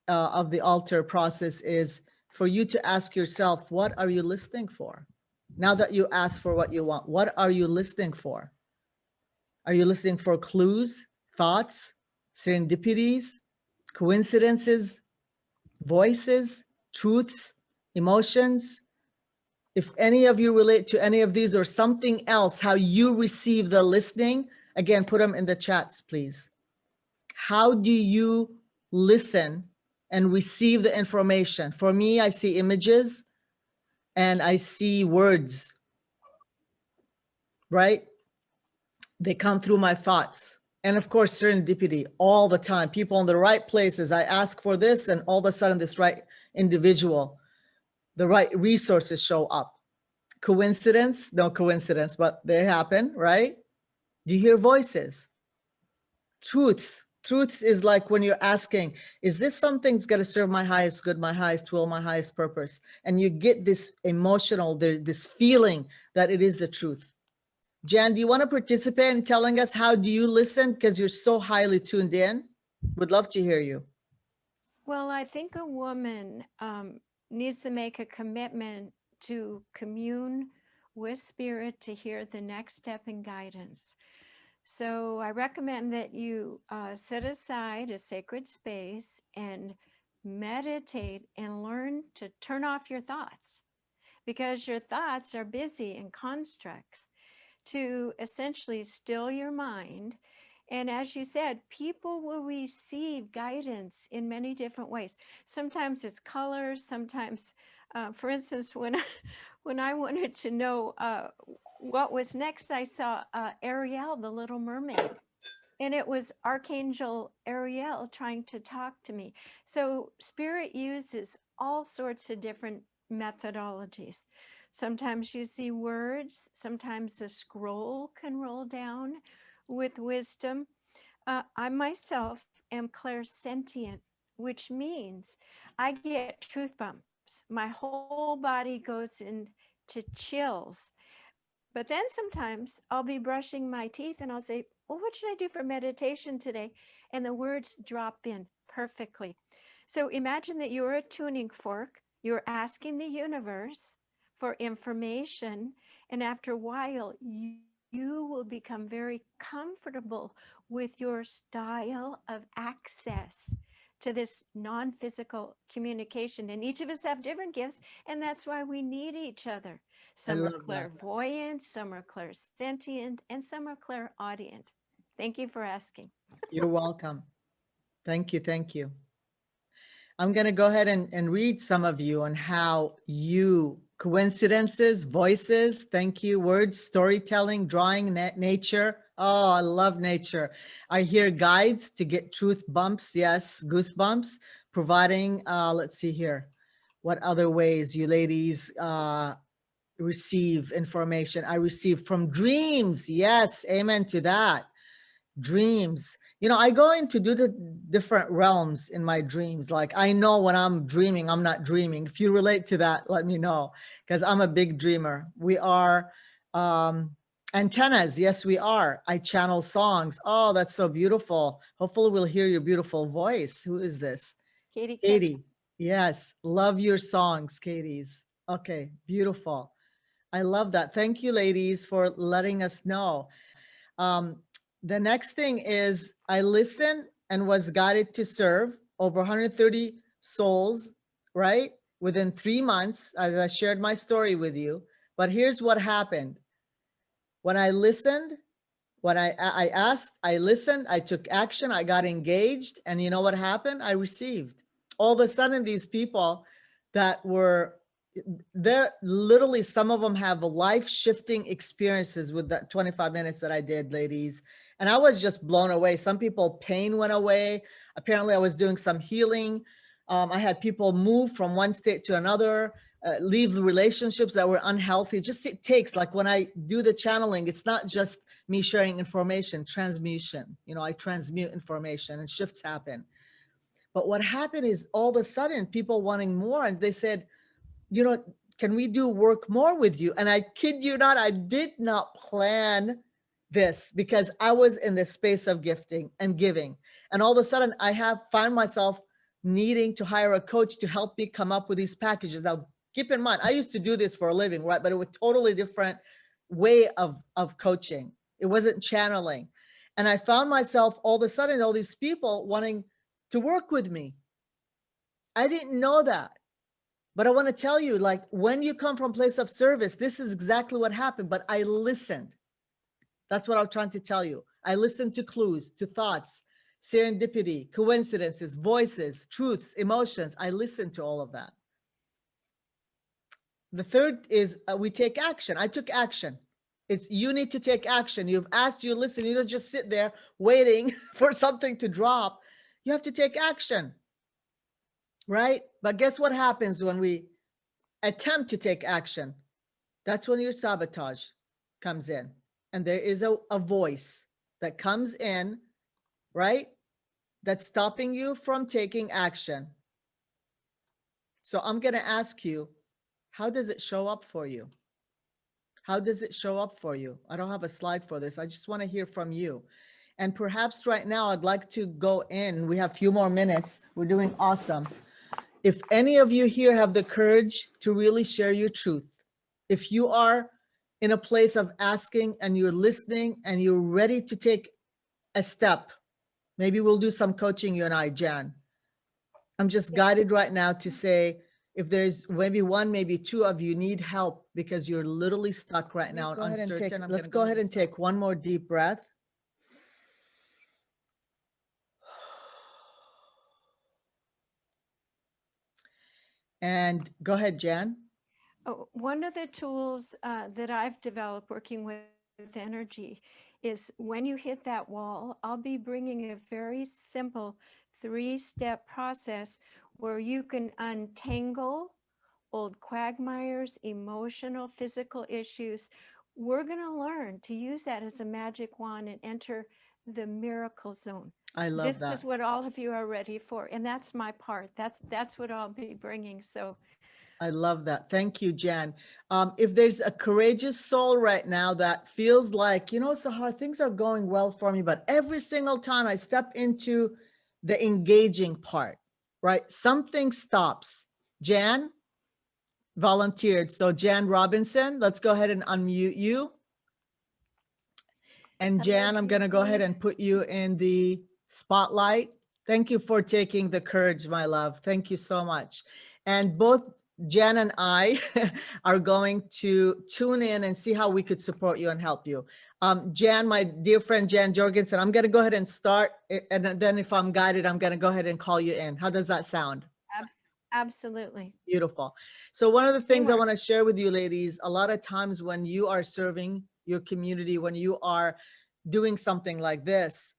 of the altar process is for you to ask yourself, what are you listening for? Now that you ask for what you want, what are you listening for? Are you listening for clues, thoughts, serendipities, coincidences, voices, truths, emotions? If any of you relate to any of these or something else, how you receive the listening, again, put them in the chats, please. How do you listen and receive the information? For me, I see images and I see words, right? They come through my thoughts. And of course, serendipity all the time. People in the right places. I ask for this and all of a sudden this right individual, the right resources show up. Coincidence? No coincidence, but they happen, right? Do you hear voices? Truths. Truths is like when you're asking, is this something's going to serve my highest good, my highest will, my highest purpose? And you get this emotional, this feeling that it is the truth. Jan, do you want to participate in telling us how do you listen? Because you're so highly tuned in. Would love to hear you. Well, I think a woman needs to make a commitment to commune with spirit to hear the next step in guidance. So I recommend that you set aside a sacred space and meditate and learn to turn off your thoughts, because your thoughts are busy in constructs, to essentially still your mind. And as you said, people will receive guidance in many different ways. Sometimes it's colors, sometimes, for instance, when I wanted to know what was next, I saw Ariel, the Little Mermaid. And it was Archangel Ariel trying to talk to me. So Spirit uses all sorts of different methodologies. Sometimes you see words, sometimes a scroll can roll down with wisdom. I myself am clairsentient, which means I get truth bumps. My whole body goes into chills. But then sometimes I'll be brushing my teeth and I'll say, well, what should I do for meditation today? And the words drop in perfectly. So imagine that you're a tuning fork. You're asking the universe for information. And after a while, you will become very comfortable with your style of access to this non-physical communication. And each of us have different gifts, and that's why we need each other. Some are clairvoyant, some are clairsentient, and some are clairaudient. Thank you for asking. You're welcome. Thank you. Thank you. I'm going to go ahead and read some of you on how you, coincidences, voices, thank you, words, storytelling, drawing, nature. Oh, I love nature. I hear guides to get truth bumps. Yes, goosebumps, providing, let's see here. What other ways you ladies receive information? I receive from dreams. Yes, amen to that. Dreams. You know, I go into the different realms in my dreams. Like I know when I'm dreaming, I'm not dreaming. If you relate to that, let me know, because I'm a big dreamer. We are antennas. Yes, we are. I channel songs. Oh, that's so beautiful. Hopefully we'll hear your beautiful voice. Who is this? Katie. Katie. Yes. Love your songs, Katie's. Okay. Beautiful. I love that. Thank you, ladies, for letting us know. The next thing is I listened and was guided to serve over 130 souls, right? Within 3 months, as I shared my story with you. But here's what happened. When I listened, when I asked, I listened, I took action, I got engaged, and you know what happened? I received. All of a sudden, these people that were there, literally, some of them have life-shifting experiences with that 25 minutes that I did, ladies. And I was just blown away. Some people, pain went away. Apparently, I was doing some healing. I had people move from one state to another, leave relationships that were unhealthy. Just it takes, like when I do the channeling, it's not just me sharing information, transmutation. You know, I transmute information and shifts happen. But what happened is all of a sudden people wanting more, and they said, you know, can we do work more with you? And I kid you not, I did not plan this because I was in the space of gifting and giving. And all of a sudden I found myself needing to hire a coach to help me come up with these packages. Now, keep in mind, I used to do this for a living, right? But it was a totally different way of coaching. It wasn't channeling. And I found myself all of a sudden, all these people wanting to work with me. I didn't know that. But I want to tell you, like, when you come from a place of service, this is exactly what happened. But I listened. That's what I'm trying to tell you. I listened to clues, to thoughts, serendipity, coincidences, voices, truths, emotions. I listened to all of that. The third is we take action. I took action. It's you need to take action. You've asked, you listen. You don't just sit there waiting for something to drop. You have to take action. Right? But guess what happens when we attempt to take action? That's when your sabotage comes in. And there is a voice that comes in, right? That's stopping you from taking action. So I'm going to ask you, how does it show up for you? How does it show up for you? I don't have a slide for this. I just want to hear from you. And perhaps right now I'd like to go in. We have a few more minutes. We're doing awesome. If any of you here have the courage to really share your truth, if you are in a place of asking and you're listening and you're ready to take a step, maybe we'll do some coaching, you and I, Jan. I'm just guided right now to say, if there's maybe one, maybe two of you need help because you're literally stuck right now. Let's go ahead and take one more deep breath. And go ahead, Jan. Oh, one of the tools that I've developed working with energy is when you hit that wall, I'll be bringing a very simple 3-step process where you can untangle old quagmires, emotional, physical issues. We're going to learn to use that as a magic wand and enter the miracle zone. I love that. This is what all of you are ready for. And that's my part. That's what I'll be bringing. So I love that. Thank you, Jan. If there's a courageous soul right now that feels like, you know, Sahar, things are going well for me, but every single time I step into the engaging part, right, something stops. Jan volunteered. So Jan Robinson, let's go ahead and unmute you. And Jan, I'm going to go ahead and put you in the spotlight. Thank you for taking the courage, my love. Thank you so much. And both Jen and I are going to tune in and see how we could support you and help you. Jan, my dear friend Jan Jorgensen, I'm going to go ahead and start, and then if I'm guided, I'm going to go ahead and call you in. How does that sound? Absolutely. Beautiful. So one of the things I Teamwork. want to share with you ladies, a lot of times when you are serving your community, when you are doing something like this,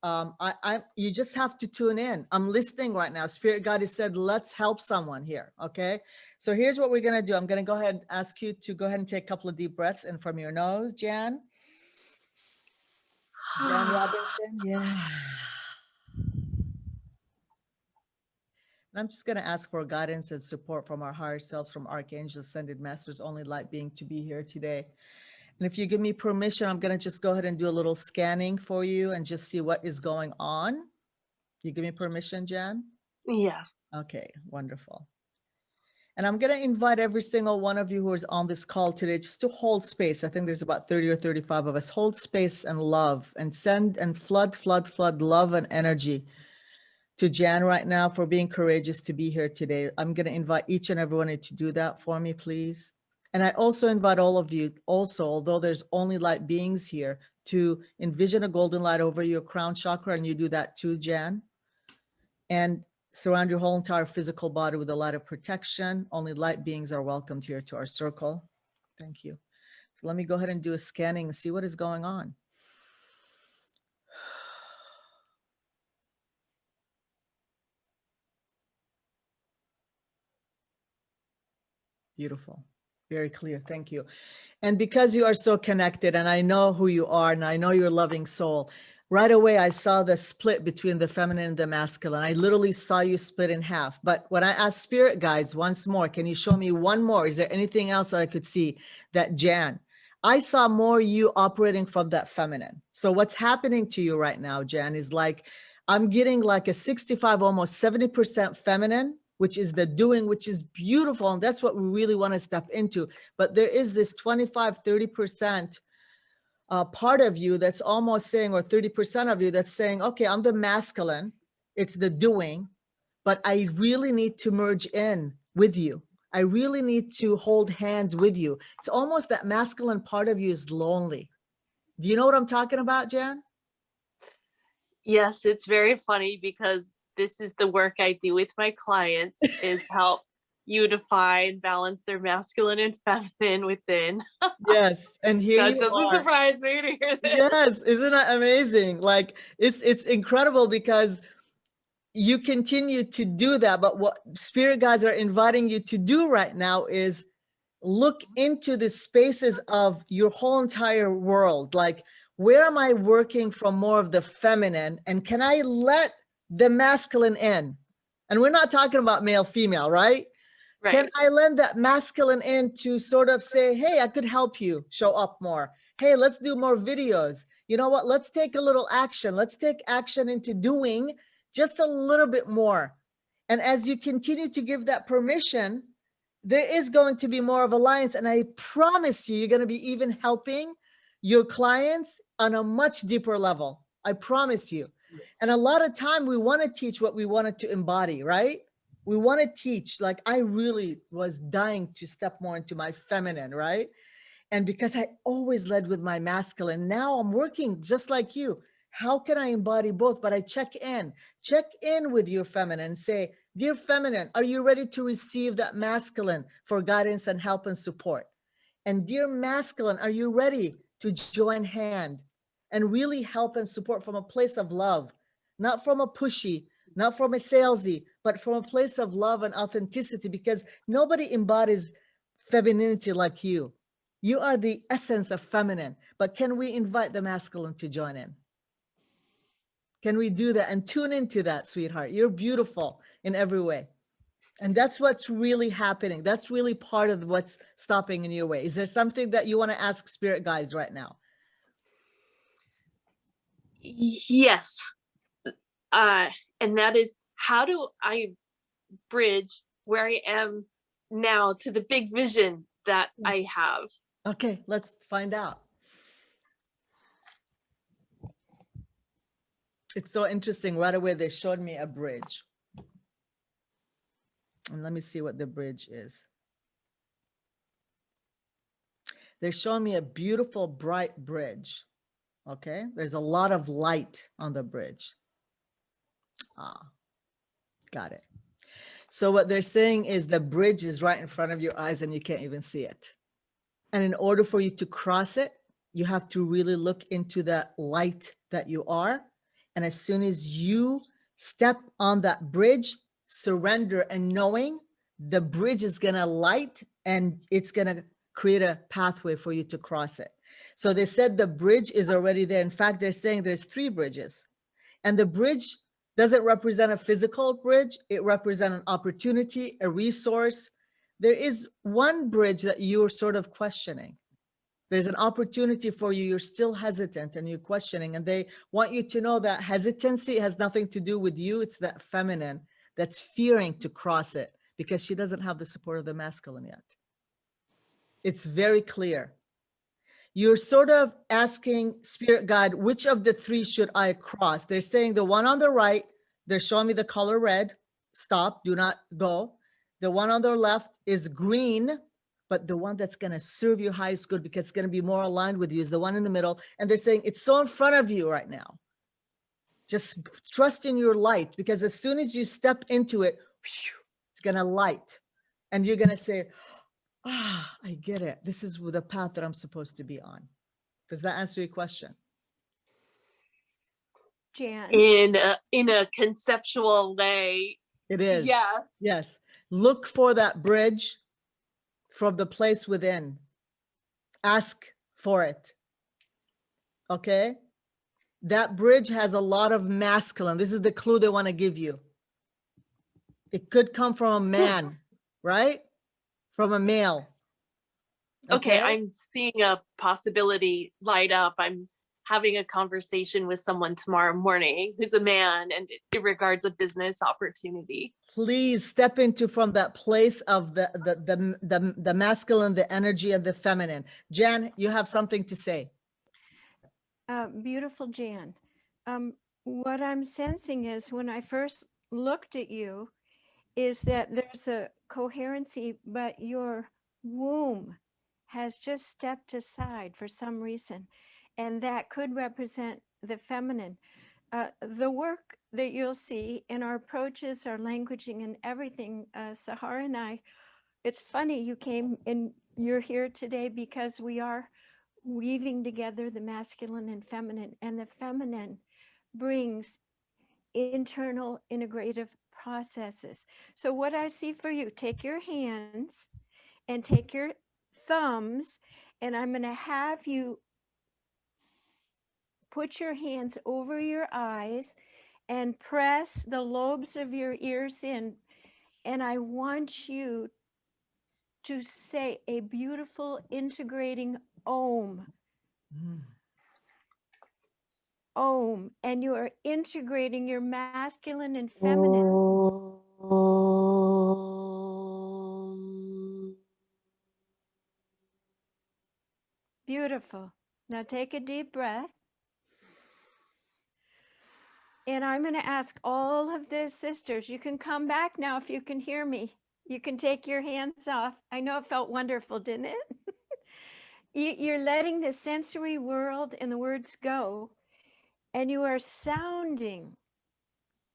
you just have to tune in. I'm listening right now. Spirit God has said, let's help someone here. Okay. So here's what we're going to do. I'm going to go ahead and ask you to go ahead and take a couple of deep breaths in from your nose, Jan. Jan Robinson. Yeah. And I'm just going to ask for guidance and support from our higher selves, from archangels, ascended masters, only light being, to be here today. And if you give me permission, I'm going to just go ahead and do a little scanning for you and just see what is going on. You give me permission, Jan? Yes. Okay, wonderful. And I'm going to invite every single one of you who is on this call today just to hold space. I think there's about 30 or 35 of us. Hold space and love and send and flood love and energy to Jan right now for being courageous to be here today. I'm going to invite each and every one of you to do that for me, please. And I also invite all of you also, although there's only light beings here, to envision a golden light over your crown chakra, and you do that too, Jan. And surround your whole entire physical body with a light of protection. Only light beings are welcomed here to our circle. Thank you. So let me go ahead and do a scanning and see what is going on. Beautiful. Very clear. Thank you. And because you are so connected, and I know who you are, and I know you're a loving soul, right away I saw the split between the feminine and the masculine. I literally saw you split in half. But when I asked spirit guides once more, can you show me one more? Is there anything else that I could see? That Jan, I saw more you operating from that feminine. So what's happening to you right now, Jan, is like, I'm getting like a 65, almost 70% feminine, which is the doing, which is beautiful. And that's what we really want to step into. But there is this 25, 30% part of you that's almost saying, or 30% of you that's saying, okay, I'm the masculine, it's the doing, but I really need to merge in with you. I really need to hold hands with you. It's almost that masculine part of you is lonely. Do you know what I'm talking about, Jan? Yes, it's very funny because this is the work I do with my clients, is help unify and balance their masculine and feminine within. Yes, and here That you doesn't are. surprise me to hear this. Yes, isn't that amazing? Like it's incredible because you continue to do that, but what spirit guides are inviting you to do right now is look into the spaces of your whole entire world. Like, where am I working from more of the feminine, and can I let the masculine in? And we're not talking about male, female, right? Right. Can I lend that masculine in to sort of say, hey, I could help you show up more. Hey, let's do more videos. You know what? Let's take a little action. Let's take action into doing just a little bit more. And as you continue to give that permission, there is going to be more of alliance. And I promise you, you're going to be even helping your clients on a much deeper level. I promise you. And a lot of time we want to teach what we wanted to embody, right? We want to teach. Like, I really was dying to step more into my feminine, right? And because I always led with my masculine, now I'm working just like you. How can I embody both? But I check in with your feminine and say, dear feminine, are you ready to receive that masculine for guidance and help and support? And dear masculine, are you ready to join hand and really help and support from a place of love, not from a pushy, not from a salesy, but from a place of love and authenticity, because nobody embodies femininity like you. You are the essence of feminine, but can we invite the masculine to join in? Can we do that and tune into that, sweetheart? You're beautiful in every way. And that's what's really happening. That's really part of what's stopping in your way. Is there something that you want to ask spirit guides right now? Yes. And that is, how do I bridge where I am now to the big vision that I have? Okay, let's find out. It's so interesting. Right away, they showed me a bridge. And let me see what the bridge is. They're showing me a beautiful, bright bridge. Okay, there's a lot of light on the bridge. Got it. So what they're saying is the bridge is right in front of your eyes and you can't even see it. And in order for you to cross it, you have to really look into that light that you are. And as soon as you step on that bridge, surrender and knowing the bridge is going to light and it's going to create a pathway for you to cross it. So they said the bridge is already there. In fact, they're saying there's 3 bridges. And the bridge doesn't represent a physical bridge. It represents an opportunity, a resource. There is one bridge that you're sort of questioning. There's an opportunity for you. You're still hesitant and you're questioning. And they want you to know that hesitancy has nothing to do with you. It's that feminine that's fearing to cross it because she doesn't have the support of the masculine yet. It's very clear. You're sort of asking spirit guide, which of the 3 should I cross? They're saying the one on the right, they're showing me the color red. Stop, do not go. The one on the left is green, but the one that's going to serve you highest good because it's going to be more aligned with you is the one in the middle. And they're saying it's so in front of you right now. Just trust in your light because as soon as you step into it, it's going to light. And you're going to say, I get it. This is the path that I'm supposed to be on. Does that answer your question? Jan? In a conceptual way. It is. Yeah. Yes. Look for that bridge from the place within. Ask for it. Okay? That bridge has a lot of masculine. This is the clue they want to give you. It could come from a man, right? From a male. Okay, I'm seeing a possibility light up. I'm having a conversation with someone tomorrow morning who's a man and it regards a business opportunity. Please step into from that place of the masculine, the energy and the feminine. Jan, you have something to say. Beautiful Jan. What I'm sensing is when I first looked at you is that there's a coherency, but your womb has just stepped aside for some reason. And that could represent the feminine. The work that you'll see in our approaches, our languaging and everything, Sahar and I, it's funny you came and you're here today because we are weaving together the masculine and the feminine brings internal integrative processes. So what I see for you, take your hands and take your thumbs, and I'm going to have you put your hands over your eyes and press the lobes of your ears in. And I want you to say a beautiful integrating Om. Om. And you are integrating your masculine and feminine. Beautiful. Now take a deep breath. And I'm going to ask all of the sisters, you can come back now if you can hear me. You can take your hands off. I know it felt wonderful, didn't it? You're letting the sensory world and the words go, and you are sounding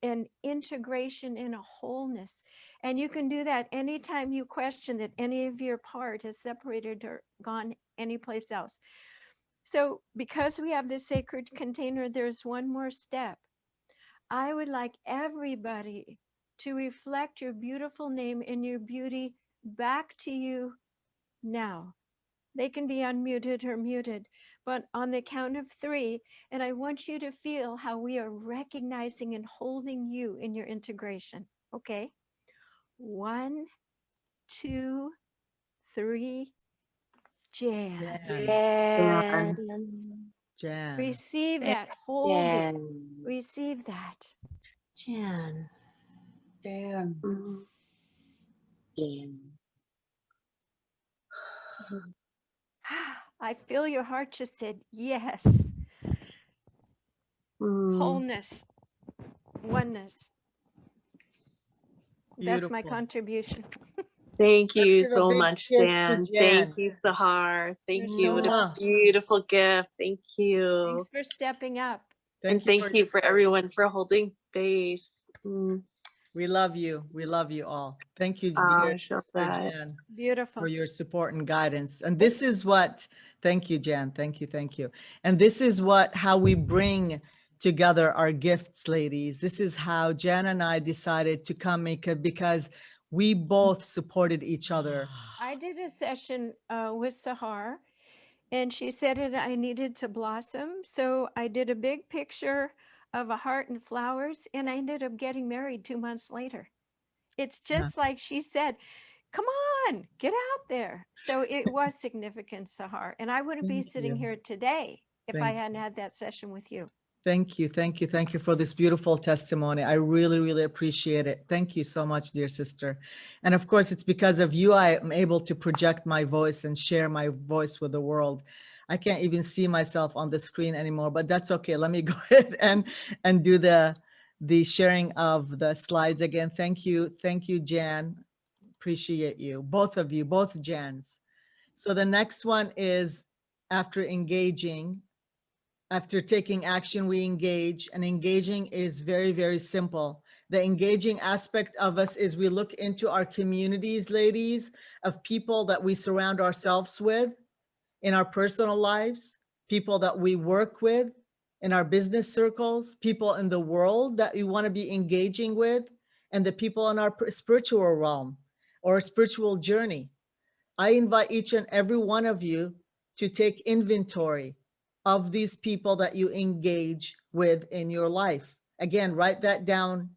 an integration in a wholeness. And you can do that anytime you question that any of your part has separated or gone anyplace else. So because we have this sacred container, there's one more step. I would like everybody to reflect your beautiful name and your beauty back to you now. They can be unmuted or muted, but on the count of 3, and I want you to feel how we are recognizing and holding you in your integration. Okay? 1, 2, 3. Jan. Jan. Jan. Receive that. Hold it. Receive that. Jan. Jan. Jan. I feel your heart just said yes. Wholeness, oneness. That's my Beautiful. contribution. Thank Let's you give a so big much, kiss to Dan. Jen. Thank you, Sahar. Thank You're you. so What a Mwah. beautiful gift. Thank you. Thanks for stepping up. And Thank you thank for you your for courage. everyone for holding space. We love you. We love you all. Thank you, I dear feel sister that. Jen, Beautiful. for your support and guidance. And this is what, thank you, Jen. Thank you. Thank you. And this is how we bring together our gifts, ladies. This is how Jen and I decided to come make it, because we both supported each other. I did a session with Sahar, and she said I needed to blossom. So I did a big picture of a heart and flowers, and I ended up getting married 2 months later. It's just like she said, come on, get out there. So it was significant, Sahar. And I wouldn't be Thank sitting you. here today if I Thank hadn't had that session with you. Thank you. Thank you. Thank you for this beautiful testimony. I really, really appreciate it. Thank you so much, dear sister. And of course, it's because of you I am able to project my voice and share my voice with the world. I can't even see myself on the screen anymore, but that's okay. Let me go ahead and do the sharing of the slides again. Thank you. Thank you, Jan. Appreciate you. Both of you, both Jans. So the next one is after engaging. After taking action, we engage, and engaging is very, very simple. The engaging aspect of us is we look into our communities, ladies, of people that we surround ourselves with in our personal lives, people that we work with in our business circles, people in the world that we want to be engaging with, and the people in our spiritual realm or spiritual journey. I invite each and every one of you to take inventory of these people that you engage with in your life. Again, write that down,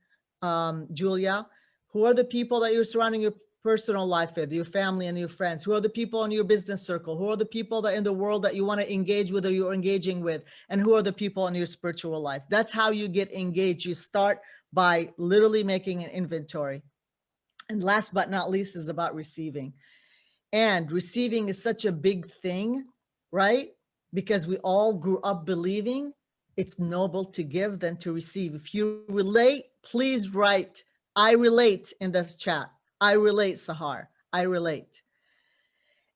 Julia. Who are the people that you're surrounding your personal life with, your family and your friends? Who are the people in your business circle? Who are the people that in the world that you want to engage with or you're engaging with? And who are the people in your spiritual life? That's how you get engaged. You start by literally making an inventory. And last but not least is about receiving. And receiving is such a big thing, right? Because we all grew up believing it's noble to give than to receive. If you relate, please write, I relate in the chat. I relate, Sahar. I relate.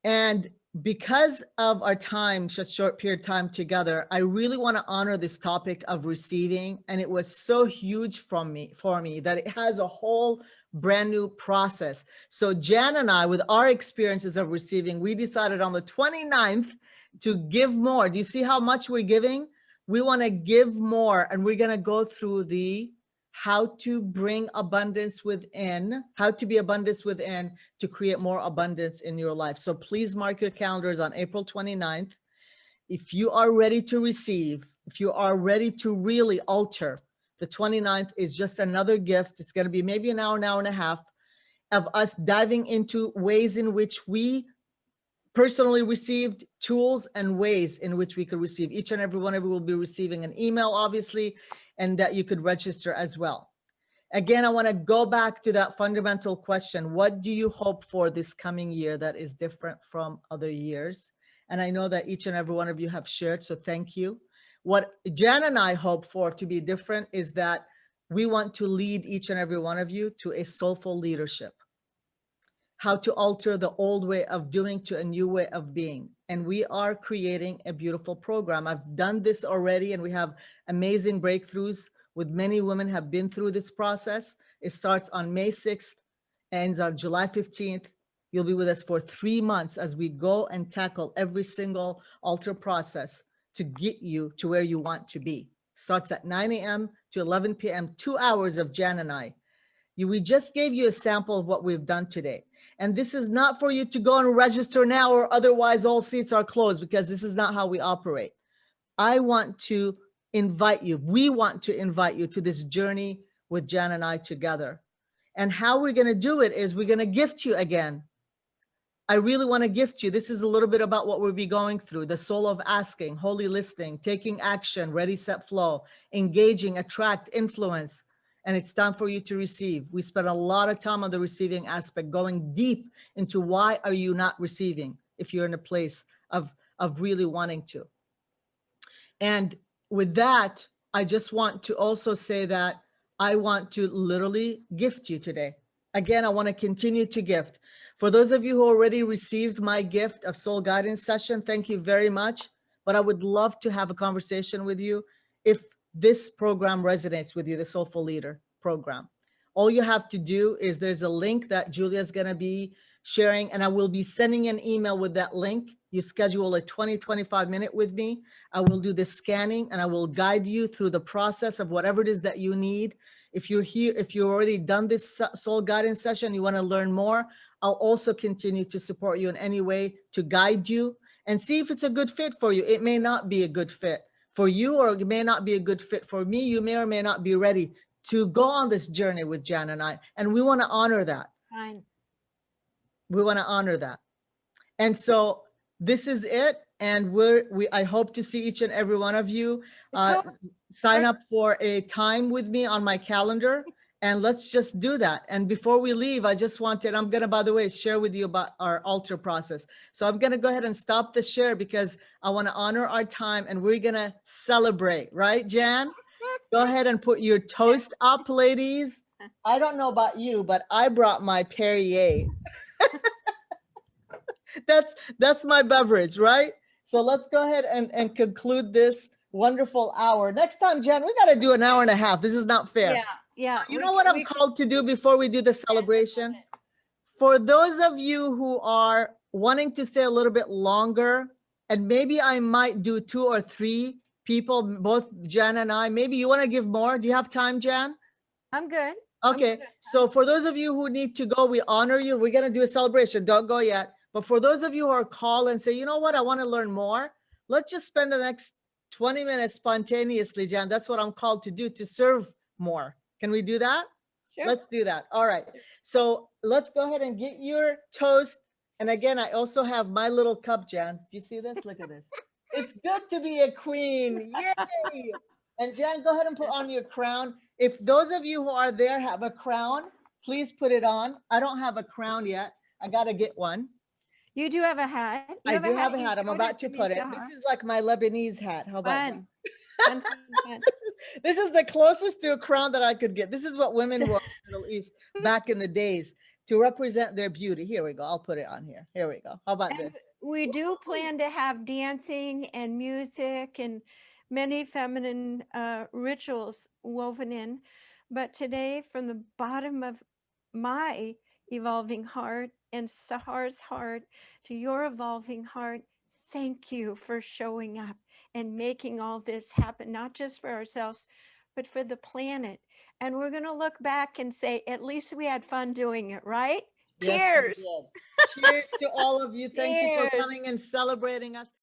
And because of our time, just short period of time together, I really want to honor this topic of receiving. And it was so huge for me that it has a whole brand new process. So Jan and I, with our experiences of receiving, we decided on the 29th to give more. Do you see how much we're giving? We want to give more, and we're going to go through the how to bring abundance within, how to be abundance within to create more abundance in your life. So please mark your calendars on April 29th. If you are ready to receive, if you are ready to really alter, the 29th is just another gift. It's going to be maybe an hour and a half of us diving into ways in which we personally received, tools and ways in which we could receive. Each and every one of you will be receiving an email, obviously, and that you could register as well. Again, I want to go back to that fundamental question. What do you hope for this coming year that is different from other years? And I know that each and every one of you have shared, so thank you. What Jan and I hope for to be different is that we want to lead each and every one of you to a soulful leadership. How to alter the old way of doing to a new way of being. And we are creating a beautiful program. I've done this already, and we have amazing breakthroughs with many women have been through this process. It starts on May 6th, ends on July 15th. You'll be with us for 3 months as we go and tackle every single alter process to get you to where you want to be. Starts at 9 a.m. to 11 p.m., 2 hours of Jan and I. We just gave you a sample of what we've done today. And this is not for you to go and register now, or otherwise all seats are closed, because this is not how we operate. I want to invite you, we want to invite you to this journey with Jan and I together. And how we're going to do it is we're going to gift you again. I really want to gift you. This is a little bit about what we'll be going through: the soul of asking, holy listening, taking action, ready, set, flow, engaging, attract, influence. And it's time for you to receive. We spent a lot of time on the receiving aspect, going deep into why are you not receiving if you're in a place of really wanting to. And with that, I just want to also say that I want to literally gift you today. Again, I want to continue to gift. For those of you who already received my gift of soul guidance session, thank you very much. But I would love to have a conversation with you if this program resonates with you, the Soulful Leader program. All you have to do is there's a link that Julia's going to be sharing, and I will be sending an email with that link. You schedule a 20-25 minute with me. I will do the scanning and I will guide you through the process of whatever it is that you need. If you're here, if you've already done this soul guidance session, you want to learn more, I'll also continue to support you in any way to guide you and see if it's a good fit for you. It may not be a good fit for you, or it may not be a good fit for me. You may or may not be ready to go on this journey with Jan and I, and we want to honor that. Fine. We want to honor that. And so this is it. And I hope to see each and every one of you. Sign up for a time with me on my calendar, and let's just do that. And before we leave, I just wanted, I'm going to, by the way, share with you about our altar process. So I'm going to go ahead and stop the share because I want to honor our time and we're going to celebrate, right, Jan? Go ahead and put your toast up, ladies. I don't know about you, but I brought my Perrier. That's my beverage, right? So let's go ahead and conclude this wonderful hour. Next time, Jen, we got to do an hour and a half. This is not fair. Yeah. You know what I'm called to do before we do the celebration? For those of you who are wanting to stay a little bit longer, and maybe I might do 2 or 3 people, both Jan and I, maybe you want to give more. Do you have time, Jan? I'm good. Okay. So for those of you who need to go, we honor you. We're going to do a celebration. Don't go yet. But for those of you who are called and say, you know what, I want to learn more, let's just spend the next 20 minutes spontaneously, Jan. That's what I'm called to do, to serve more. Can we do that? Sure. Let's do that. All right. So let's go ahead and get your toast. And again, I also have my little cup, Jan. Do you see this? Look at this. It's good to be a queen. Yay! And Jan, go ahead and put on your crown. If those of you who are there have a crown, please put it on. I don't have a crown yet. I got to get one. You do have a hat. I do have a hat. I'm about to put it. This is like my Lebanese hat. How about that? Fun. This is the closest to a crown that I could get. This is what women wore in the Middle East back in the days to represent their beauty. Here we go. I'll put it on here. Here we go. How about this? We do plan to have dancing and music and many feminine rituals woven in. But today, from the bottom of my evolving heart and Sahar's heart to your evolving heart, thank you for showing up and making all this happen, not just for ourselves, but for the planet. And we're going to look back and say, at least we had fun doing it, right? Yes, Cheers. Cheers to all of you. Thank you for coming and celebrating us.